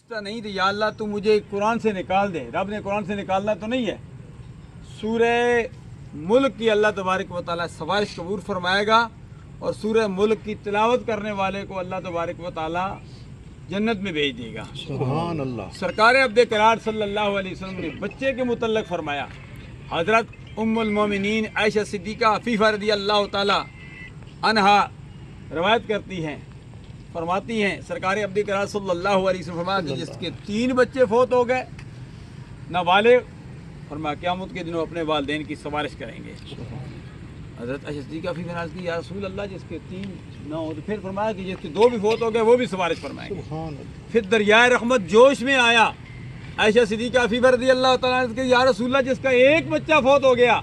پوچھتا نہیں تو یا اللہ تو مجھے قرآن سے نکال دے. رب نے قرآن سے نکالنا تو نہیں ہے. سورہ ملک کی اللہ تبارک و تعالیٰ سفارش قبول فرمائے گا اور سورہ ملک کی تلاوت کرنے والے کو اللہ تبارک و تعالیٰ جنت میں بھیج دے گا. سبحان اللہ. سرکار عبد کرار صلی اللہ علیہ وسلم نے بچے کے متعلق فرمایا. حضرت ام المومنین عائشہ صدیقہ عفیفہ رضی اللہ تعالیٰ عنہا روایت کرتی ہیں، فرماتی ہیں سرکار عبد کرار صلی اللہ علیہ وسلم فرمایا کہ جس کے 3 بچے فوت ہو گئے نابالغ، فرمایا قیامت کے دنوں اپنے والدین کی سفارش کریں گے. حضرت عائشہ صدیقہ عفیفہ نے عرض کی یا رسول اللہ جس کے 3 نہ ہو، تو پھر فرمایا کہ جس کے 2 بھی فوت ہو گئے وہ بھی سفارش فرمائیں گے. پھر دریائے رحمت جوش میں آیا. عائشہ صدیقہ عفیفہ رضی اللہ تعالیٰ عنہ کہ یا رسول اللہ جس کا 1 بچہ فوت ہو گیا.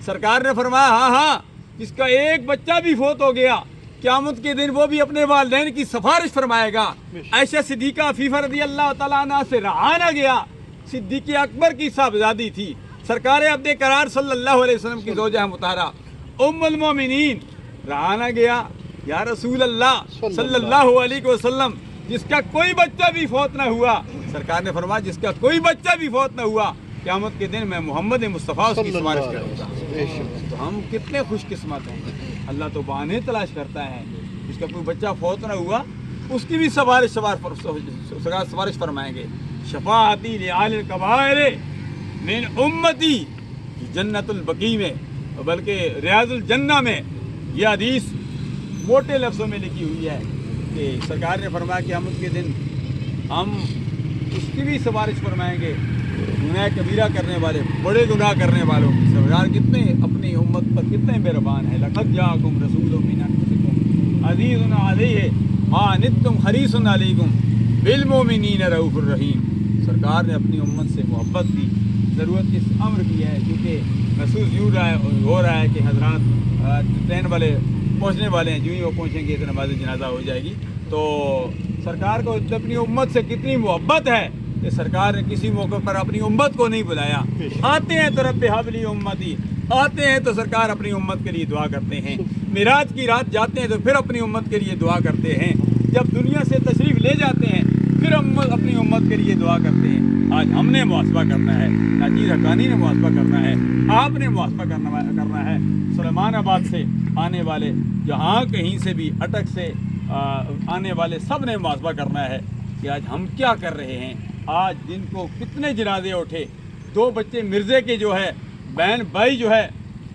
سرکار نے فرمایا ہاں جس کا 1 بچہ بھی فوت ہو گیا قیامت کے دن وہ بھی اپنے والدین کی سفارش فرمائے گا. عائشہ صدیقہ عفیفہ رضی اللہ تعالیٰ عنہ سے رہا نہ گیا. صدیق اکبر کی صاحبزادی تھی. سرکار عبد کرار صلی اللہ علیہ وسلم کی زوجہ مطہرہ ام المومنین رہا نہ گیا. یا رسول اللہ صلی اللہ علیہ وسلم جس کا کوئی بچہ بھی فوت نہ ہوا، سرکار نے فرمایا جس کا کوئی بچہ بھی فوت نہ ہوا قیامت کے دن میں محمد مصطفیٰ اس کی سفارش کروں گا. تو ہم کتنے خوش قسمت ہیں. اللہ تو بہانے تلاش کرتا ہے. جس کا کوئی بچہ فوت نہ ہوا اس کی بھی سفارش فرمائیں گے. شفاعتی لآل الکبائر من امتی جنت البقیع میں، بلکہ ریاض الجنہ میں یہ حدیث موٹے لفظوں میں لکھی ہوئی ہے کہ سرکار نے فرمایا کہ قیامت کے دن ہم اس کی بھی سفارش فرمائیں گے. گناہ کبیرہ کرنے والے، بڑے گناہ کرنے والوں کی سرکار کتنے اپنی امت پر کتنے مہربان ہیں. لقد جاءکم رسول من انفسکم عزیز علیہ ما عنتم حریص علیکم بالمؤمنین رؤوف الرحیم. سرکار نے اپنی امت سے محبت کی، ضرورت اس امر کی ہے کیونکہ محسوس یوں ہو رہا ہے کہ حضرات ٹرین والے پہنچنے والے ہیں. جو ہی وہ پہنچیں گے تو نماز جنازہ ہو جائے گی. تو سرکار کو اپنی امت سے کتنی محبت ہے کہ سرکار نے کسی موقع پر اپنی امت کو نہیں بلایا. آتے ہیں تو رب حبلی امتی، آتے ہیں تو سرکار اپنی امت کے لیے دعا کرتے ہیں. معراج کی رات جاتے ہیں تو پھر اپنی امت کے لیے دعا کرتے ہیں. جب دنیا سے تشریف لے جاتے ہیں پھر اپنی امت کے لیے دعا کرتے ہیں. آج ہم نے محاسبہ کرنا ہے، نذیر حقانی نے محاسبہ کرنا ہے، آپ نے محاسبہ کرنا ہے. سلیمان آباد سے آنے والے، جہاں کہیں سے بھی اٹک سے آنے والے سب نے محاسبہ کرنا ہے کہ آج ہم کیا کر رہے ہیں. آج دن کو کتنے جنازے اٹھے. 2 بچے مرزے کے جو ہے بہن بھائی جو ہے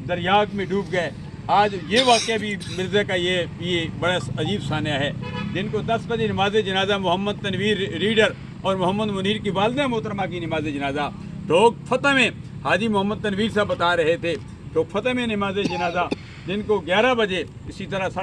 دریا میں ڈوب گئے. آج یہ واقعہ بھی مرزے کا یہ بڑا عجیب سانحہ ہے. دن کو 10 بجے نماز جنازہ محمد تنویر ریڈر اور محمد منیر کی والدہ محترمہ کی نماز جنازہ. لوگ فتح میں حاجی محمد تنویر صاحب بتا رہے تھے تو فتح میں نماز جنازہ دن کو 11 بجے، اسی طرح